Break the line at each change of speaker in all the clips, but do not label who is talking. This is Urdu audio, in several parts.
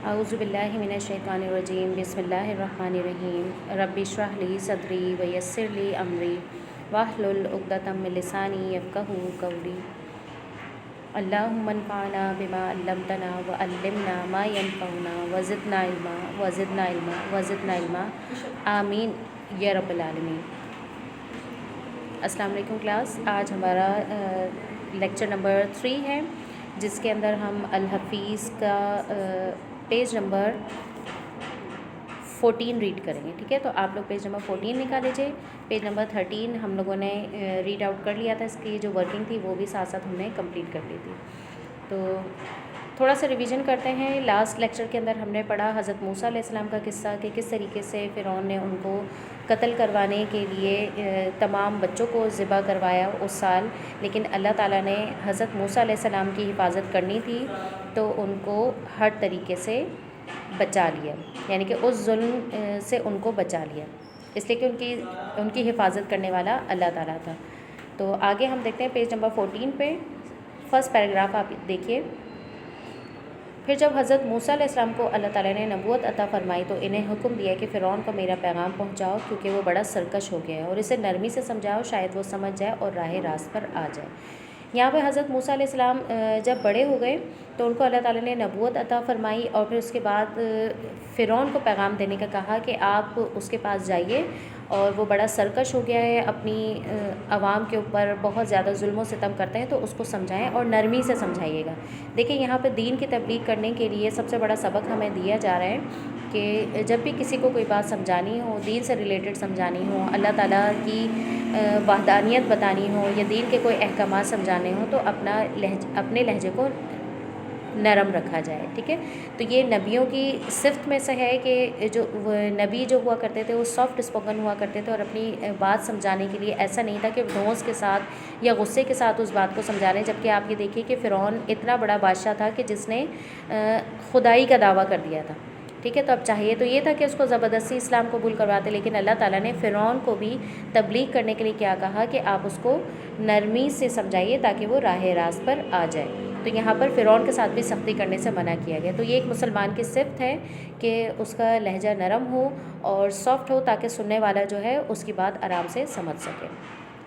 اعوذ باللہ من الشیطان الرجیم بسم اللہ الرحمن الرحیم رب اشرح لی صدری ویسر لی امری واحلل عقدۃ من لسانی یفقہوا قولی اللہم انفعنا بما علمتنا وعلمنا ما ینفعنا وزدنا علما آمین یا رب العالمین۔ السلام علیکم کلاس، آج ہمارا لیکچر نمبر 3 ہے، جس کے اندر ہم الحفیظ کا پیج نمبر 14 ریڈ کریں گے، ٹھیک ہے؟ تو آپ لوگ پیج نمبر 14 نکال لیجیے۔ پیج نمبر 13 ہم لوگوں نے ریڈ آؤٹ کر لیا تھا، اس کی جو ورکنگ تھی وہ بھی ساتھ ساتھ ہم نے کمپلیٹ کر لی تھی۔ تو تھوڑا سا ریویژن کرتے ہیں۔ لاسٹ لیکچر کے اندر ہم نے پڑھا حضرت موسیٰ علیہ السلام کا قصہ کہ کس طریقے سے فرعون نے ان کو قتل کروانے کے لیے تمام بچوں کو ذبح کروایا اس سال، لیکن اللہ تعالیٰ نے حضرت موسیٰ علیہ السلام کی حفاظت کرنی تھی تو ان کو ہر طریقے سے بچا لیا، یعنی کہ اس ظلم سے ان کو بچا لیا، اس لیے کہ ان کی حفاظت کرنے والا اللہ تعالیٰ تھا۔ تو آگے ہم دیکھتے ہیں پیج نمبر 14 پہ فرسٹ پیراگراف آپ دیکھیے۔ پھر جب حضرت موسیٰ علیہ السلام کو اللہ تعالیٰ نے نبوت عطا فرمائی تو انہیں حکم دیا کہ فرعون کو میرا پیغام پہنچاؤ، کیونکہ وہ بڑا سرکش ہو گیا ہے، اور اسے نرمی سے سمجھاؤ، شاید وہ سمجھ جائے اور راہ راست پر آ جائے۔ یہاں پہ حضرت موسیٰ علیہ السلام جب بڑے ہو گئے تو ان کو اللہ تعالیٰ نے نبوت عطا فرمائی، اور پھر اس کے بعد فرعون کو پیغام دینے کا کہا کہ آپ اس کے پاس جائیے، اور وہ بڑا سرکش ہو گیا ہے، اپنی عوام کے اوپر بہت زیادہ ظلم و ستم کرتے ہیں، تو اس کو سمجھائیں اور نرمی سے سمجھائیے گا۔ دیکھیں یہاں پہ دین کی تبلیغ کرنے کے لیے سب سے بڑا سبق ہمیں دیا جا رہا ہے کہ جب بھی کسی کو کوئی بات سمجھانی ہو، دین سے ریلیٹڈ سمجھانی ہو، اللہ تعالیٰ کی وحدانیت بتانی ہو یا دین کے کوئی احکامات سمجھانے ہوں، تو اپنے لہجے کو نرم رکھا جائے، ٹھیک ہے؟ تو یہ نبیوں کی صفت میں سے ہے کہ جو نبی جو ہوا کرتے تھے وہ سافٹ اسپوکن ہوا کرتے تھے، اور اپنی بات سمجھانے کے لیے ایسا نہیں تھا کہ دھونس کے ساتھ یا غصے کے ساتھ اس بات کو سمجھا لیں۔ جبکہ آپ یہ دیکھیے کہ فرعون اتنا بڑا بادشاہ تھا کہ جس نے خدائی کا دعویٰ کر دیا تھا، ٹھیک ہے؟ تو اب چاہیے تو یہ تھا کہ اس کو زبردستی اسلام قبول کرواتے، لیکن اللہ تعالیٰ نے فرعون کو بھی تبلیغ کرنے کے لیے کیا کہا کہ آپ اس کو نرمی سے سمجھائیے تاکہ وہ راہ راست پر آ جائے۔ تو یہاں پر فرعون کے ساتھ بھی سختی کرنے سے منع کیا گیا۔ تو یہ ایک مسلمان کی صفت ہے کہ اس کا لہجہ نرم ہو اور سافٹ ہو، تاکہ سننے والا جو ہے اس کی بات آرام سے سمجھ سکے۔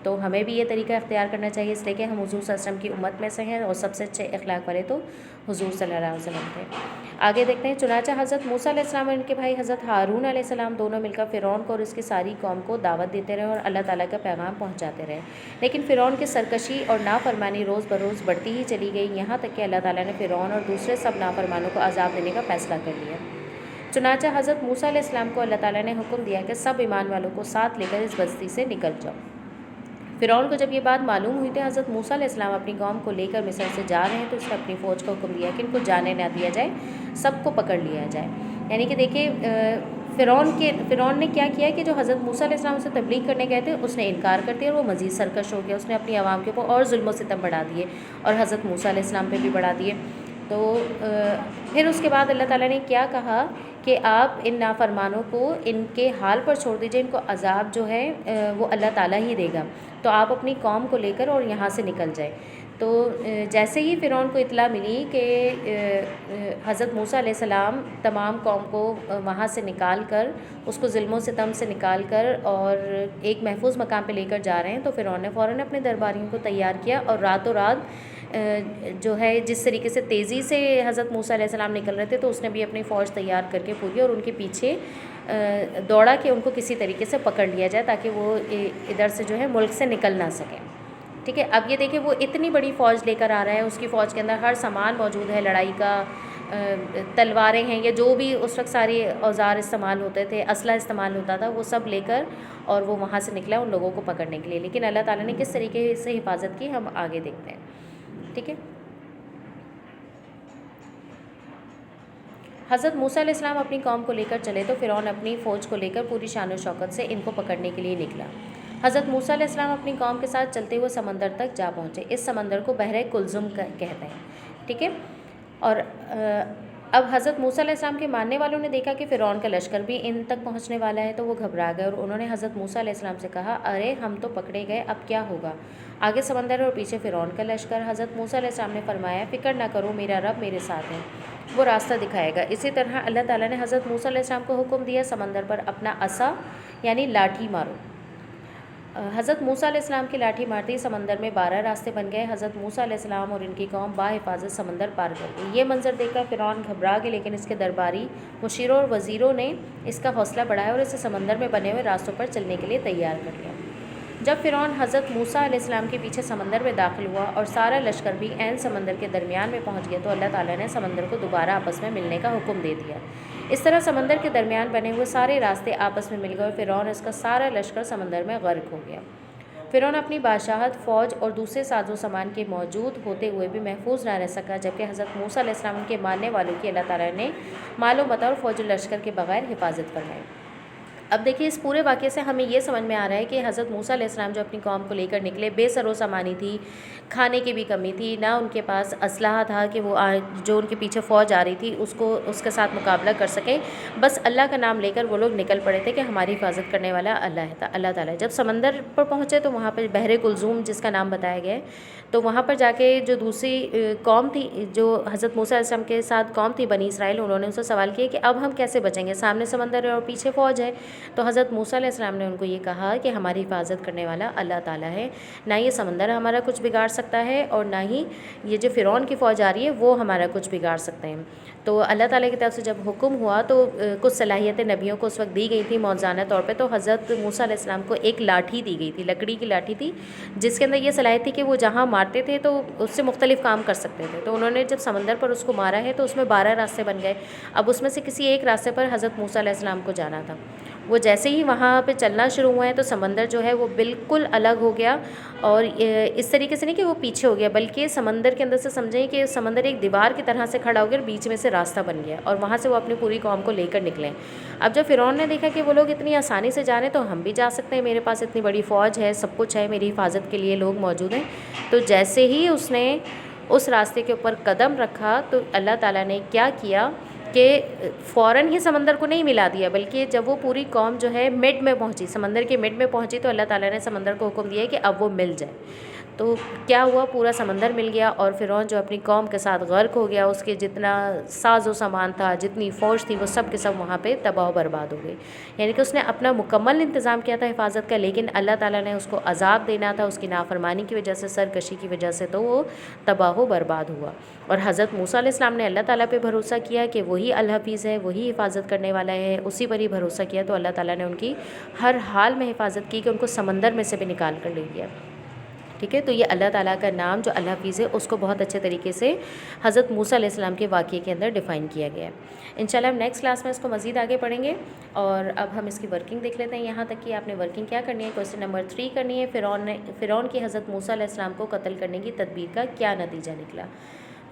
تو ہمیں بھی یہ طریقہ اختیار کرنا چاہیے، اس لیے کہ ہم حضور صلی اللہ علیہ وسلم کی امت میں سے ہیں، اور سب سے اچھے اخلاق والے تو حضور صلی اللہ علیہ وسلم تھے۔ آگے دیکھتے ہیں۔ چنانچہ حضرت موسیٰ علیہ السلام اور ان کے بھائی حضرت ہارون علیہ السلام دونوں مل کر فرعون کو اور اس کی ساری قوم کو دعوت دیتے رہے اور اللہ تعالیٰ کا پیغام پہنچاتے رہے، لیکن فرعون کی سرکشی اور نافرمانی روز بروز بڑھتی ہی چلی گئی، یہاں تک کہ اللہ تعالیٰ نے فرعون اور دوسرے سب نافرمانوں کو عذاب دینے کا فیصلہ کر لیا۔ چنانچہ حضرت موسیٰ علیہ السلام کو اللہ تعالیٰ نے حکم دیا کہ سب ایمان والوں کو ساتھ لے کر اس بستی سے نکل جاؤ۔ فرعون کو جب یہ بات معلوم ہوئی تو حضرت موسیٰ علیہ السلام اپنی قوم کو لے کر مصر سے جا رہے ہیں، تو اس نے اپنی فوج کو حکم دیا کہ ان کو جانے نہ دیا جائے، سب کو پکڑ لیا جائے۔ یعنی کہ دیکھیے فرعون نے کیا کیا کہ جو حضرت موسیٰ علیہ السلام سے تبلیغ کرنے گئے تھے اس نے انکار کر دیا، اور وہ مزید سرکش ہو گیا، اس نے اپنی عوام کے اوپر اور ظلم و ستم بڑھا دیے، اور حضرت موسیٰ علیہ السلام پہ بھی بڑھا دیے۔ تو پھر اس کے بعد اللہ تعالیٰ نے کیا کہا کہ آپ ان نافرمانوں کو ان کے حال پر چھوڑ دیجئے، ان کو عذاب جو ہے وہ اللہ تعالیٰ ہی دے گا، تو آپ اپنی قوم کو لے کر اور یہاں سے نکل جائے۔ تو جیسے ہی فرعون کو اطلاع ملی کہ حضرت موسیٰ علیہ السلام تمام قوم کو وہاں سے نکال کر، اس کو ظلم و ستم سے نکال کر اور ایک محفوظ مقام پہ لے کر جا رہے ہیں، تو فرعون نے فوراً اپنے درباریوں کو تیار کیا، اور راتوں رات جو ہے جس طریقے سے تیزی سے حضرت موسیٰ علیہ السلام نکل رہے تھے، تو اس نے بھی اپنی فوج تیار کر کے پوری اور ان کے پیچھے دوڑا کہ ان کو کسی طریقے سے پکڑ لیا جائے تاکہ وہ ادھر سے جو ہے ملک سے نکل نہ سکیں، ٹھیک ہے؟ اب یہ دیکھیں وہ اتنی بڑی فوج لے کر آ رہا ہے، اس کی فوج کے اندر ہر سامان موجود ہے لڑائی کا، تلواریں ہیں یا جو بھی اس وقت سارے اوزار استعمال ہوتے تھے، اسلحہ استعمال ہوتا تھا، وہ سب لے کر اور وہ وہاں سے نکلا ان لوگوں کو پکڑنے کے لیے۔ لیکن اللہ تعالیٰ نے کس طریقے سے حفاظت کی ہم آگے دیکھتے ہیں، ٹھیک ہے؟ حضرت موسیٰ علیہ السلام اپنی قوم کو لے کر چلے تو فرعون اپنی فوج کو لے کر پوری شان و شوکت سے ان کو پکڑنے کے لیے نکلا۔ حضرت موسیٰ علیہ السلام اپنی قوم کے ساتھ چلتے ہوئے سمندر تک جا پہنچے۔ اس سمندر کو بحر کلزم کہتے ہیں، ٹھیک ہے؟ اور اب حضرت موسیٰ علیہ السلام کے ماننے والوں نے دیکھا کہ فرعون کا لشکر بھی ان تک پہنچنے والا ہے، تو وہ گھبرا گئے اور انہوں نے حضرت موسیٰ علیہ السلام سے کہا، ارے ہم تو پکڑے گئے، اب کیا ہوگا؟ آگے سمندر اور پیچھے فرعون کا لشکر۔ حضرت موسیٰ علیہ السلام نے فرمایا، فکر نہ کرو، میرا رب میرے ساتھ ہے، وہ راستہ دکھائے گا۔ اسی طرح اللہ تعالیٰ نے حضرت موسیٰ علیہ السلام کو حکم دیا سمندر پر اپنا عصا یعنی لاٹھی مارو۔ حضرت موسیٰ علیہ السلام کی لاٹھی مارتے ہی سمندر میں 12 راستے بن گئے۔ حضرت موسیٰ علیہ السلام اور ان کی قوم بحفاظت سمندر پار کر گئی۔ یہ منظر دیکھ کر فرعون گھبرا گئے، لیکن اس کے درباری مشیروں اور وزیروں نے اس کا حوصلہ بڑھایا اور اسے سمندر میں بنے ہوئے راستوں پر چلنے کے لیے تیار کر لیا۔ جب فرعون حضرت موسیٰ علیہ السلام کے پیچھے سمندر میں داخل ہوا اور سارا لشکر بھی عین سمندر کے درمیان میں پہنچ گیا، تو اللہ تعالیٰ نے سمندر کو دوبارہ آپس میں ملنے کا حکم دے دیا۔ اس طرح سمندر کے درمیان بنے ہوئے سارے راستے آپس میں مل گئے اور فرعون اور اس کا سارا لشکر سمندر میں غرق ہو گیا۔ فرعون اپنی بادشاہت، فوج اور دوسرے ساز و سامان کے موجود ہوتے ہوئے بھی محفوظ نہ رہ سکا، جبکہ حضرت موسیٰ علیہ السلام کے ماننے والوں کی اللہ تعالیٰ نے مال و متاع اور فوج و لشکر کے بغیر حفاظت فرمائی۔ اب دیکھیے اس پورے واقعے سے ہمیں یہ سمجھ میں آ رہا ہے کہ حضرت موسیٰ علیہ السلام جو اپنی قوم کو لے کر نکلے، بے سر و سامانی تھی، کھانے کی بھی کمی تھی، نہ ان کے پاس اسلحہ تھا کہ وہ جو ان کے پیچھے فوج آ رہی تھی اس کے ساتھ مقابلہ کر سکیں۔ بس اللہ کا نام لے کر وہ لوگ نکل پڑے تھے کہ ہماری حفاظت کرنے والا اللہ تعالیٰ ہے۔ جب سمندر پر پہنچے تو وہاں پہ بحر کلزوم جس کا نام بتایا گیا ہے، تو وہاں پر جا کے جو دوسری قوم تھی، جو حضرت موسیٰ علیہ السلام کے ساتھ قوم تھی بنی اسرائیل، انہوں نے ان سے سوال کیا کہ اب ہم کیسے بچیں گے، سامنے سمندر ہے اور پیچھے فوج ہے۔ تو حضرت موسیٰ علیہ السلام نے ان کو یہ کہا کہ ہماری حفاظت کرنے والا اللہ تعالیٰ ہے، نہ یہ سمندر ہمارا کچھ بگاڑ سکتا ہے اور نہ ہی یہ جو فرعون کی فوج آ رہی ہے وہ ہمارا کچھ بگاڑ سکتے ہیں۔ تو اللہ تعالیٰ کی طرف سے جب حکم ہوا تو کچھ صلاحیتیں نبیوں کو اس وقت دی گئی تھیں موزانہ طور پہ، تو حضرت موسیٰ علیہ السلام کو ایک لاٹھی دی گئی تھی، لکڑی کی لاٹھی تھی، جس کے اندر یہ صلاحیت تھی کہ وہ جہاں مارتے تھے تو اس سے مختلف کام کر سکتے تھے۔ تو انہوں نے جب سمندر پر اس کو مارا ہے تو اس میں 12 راستے بن گئے۔ اب اس میں سے کسی ایک راستے پر حضرت موسیٰ علیہ السلام کو جانا تھا۔ وہ جیسے ہی وہاں پہ چلنا شروع ہوئے ہیں تو سمندر جو ہے وہ بالکل الگ ہو گیا، اور اس طریقے سے نہیں کہ وہ پیچھے ہو گیا، بلکہ سمندر کے اندر سے سمجھیں کہ سمندر ایک دیوار کی طرح سے کھڑا ہو گیا اور بیچ میں سے راستہ بن گیا، اور وہاں سے وہ اپنی پوری قوم کو لے کر نکلے۔ اب جب فرعون نے دیکھا کہ وہ لوگ اتنی آسانی سے جا رہے ہیں تو ہم بھی جا سکتے ہیں، میرے پاس اتنی بڑی فوج ہے، سب کچھ ہے، میری حفاظت کے لیے لوگ موجود ہیں۔ تو جیسے ہی اس نے اس راستے کے اوپر قدم رکھا تو اللہ تعالیٰ نے کیا کیا کہ فوراً ہی سمندر کو نہیں ملا دیا، بلکہ جب وہ پوری قوم جو ہے مڈ میں پہنچی، سمندر کے مڈ میں پہنچی، تو اللہ تعالیٰ نے سمندر کو حکم دیا کہ اب وہ مل جائے۔ تو کیا ہوا، پورا سمندر مل گیا اور فرعون جو اپنی قوم کے ساتھ غرق ہو گیا، اس کے جتنا ساز و سامان تھا، جتنی فوج تھی، وہ سب کے سب وہاں پہ تباہ و برباد ہو گئی۔ یعنی کہ اس نے اپنا مکمل انتظام کیا تھا حفاظت کا، لیکن اللہ تعالیٰ نے اس کو عذاب دینا تھا، اس کی نافرمانی کی وجہ سے، سرکشی کی وجہ سے، تو وہ تباہ و برباد ہوا۔ اور حضرت موسیٰ علیہ السلام نے اللہ تعالیٰ پہ بھروسہ کیا کہ وہی الحفیظ ہے، وہی حفاظت کرنے والا ہے، اسی پر ہی بھروسہ کیا، تو اللہ تعالیٰ نے ان کی ہر حال میں حفاظت کی کہ ان کو سمندر میں سے بھی نکال کر لے گیا۔ ٹھیک ہے، تو یہ اللہ تعالیٰ کا نام جو الحفیظ ہے اس کو بہت اچھے طریقے سے حضرت موسیٰ علیہ السلام کے واقعے کے اندر ڈیفائن کیا گیا ہے۔ انشاءاللہ ہم نیکسٹ کلاس میں اس کو مزید آگے پڑھیں گے، اور اب ہم اس کی ورکنگ دیکھ لیتے ہیں۔ یہاں تک کہ آپ نے ورکنگ کیا کرنی ہے، کوسچن نمبر 3 کرنی ہے، فرعون کی حضرت موسیٰ علیہ السلام کو قتل کرنے کی تدبیر کا کیا نتیجہ نکلا۔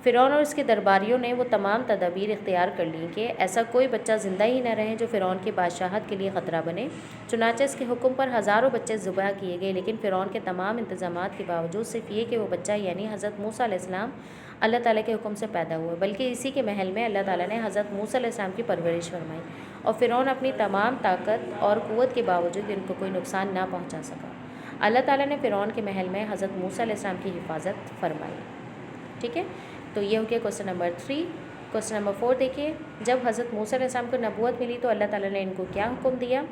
فرعون اور اس کے درباریوں نے وہ تمام تدابیر اختیار کر لیں کہ ایسا کوئی بچہ زندہ ہی نہ رہے جو فرعون کی بادشاہت کے لیے خطرہ بنے۔ چنانچہ اس کے حکم پر ہزاروں بچے ذبح کیے گئے، لیکن فرعون کے تمام انتظامات کے باوجود صرف یہ کہ وہ بچہ یعنی حضرت موسیٰ علیہ السلام اللہ تعالیٰ کے حکم سے پیدا ہوا، بلکہ اسی کے محل میں اللہ تعالیٰ نے حضرت موسیٰ علیہ السلام کی پرورش فرمائی، اور فرعون اپنی تمام طاقت اور قوت کے باوجود ان کو کوئی نقصان نہ پہنچا سکا۔ اللہ تعالیٰ نے فرعون کے محل میں حضرت موسیٰ علیہ السلام کی حفاظت فرمائی۔ ٹھیک ہے، تو یہ ہو گیا کوسچن نمبر 3۔ کوسچن نمبر 4 دیکھیے، جب حضرت موسیٰ علیہ السلام کو نبوت ملی تو اللہ تعالیٰ نے ان کو کیا حکم دیا۔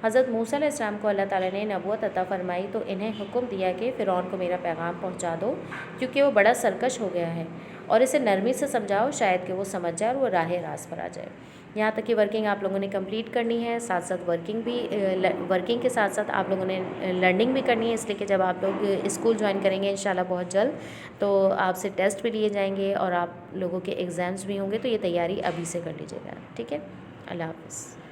حضرت موسیٰ علیہ السلام کو اللہ تعالیٰ نے نبوت عطا فرمائی تو انہیں حکم دیا کہ فرعون کو میرا پیغام پہنچا دو، کیونکہ وہ بڑا سرکش ہو گیا ہے، اور اسے نرمی سے سمجھاؤ، شاید کہ وہ سمجھ جائے اور وہ راہ راست پر آ جائے۔ یہاں تک کہ ورکنگ آپ لوگوں نے کمپلیٹ کرنی ہے، ساتھ ساتھ ورکنگ کے ساتھ ساتھ آپ لوگوں نے لرننگ بھی کرنی ہے، اس لیے کہ جب آپ لوگ اسکول جوائن کریں گے انشاءاللہ بہت جلد، تو آپ سے ٹیسٹ بھی لیے جائیں گے اور آپ لوگوں کے ایگزامس بھی ہوں گے، تو یہ تیاری ابھی سے کر لیجیے گا۔ ٹھیک ہے، اللہ حافظ۔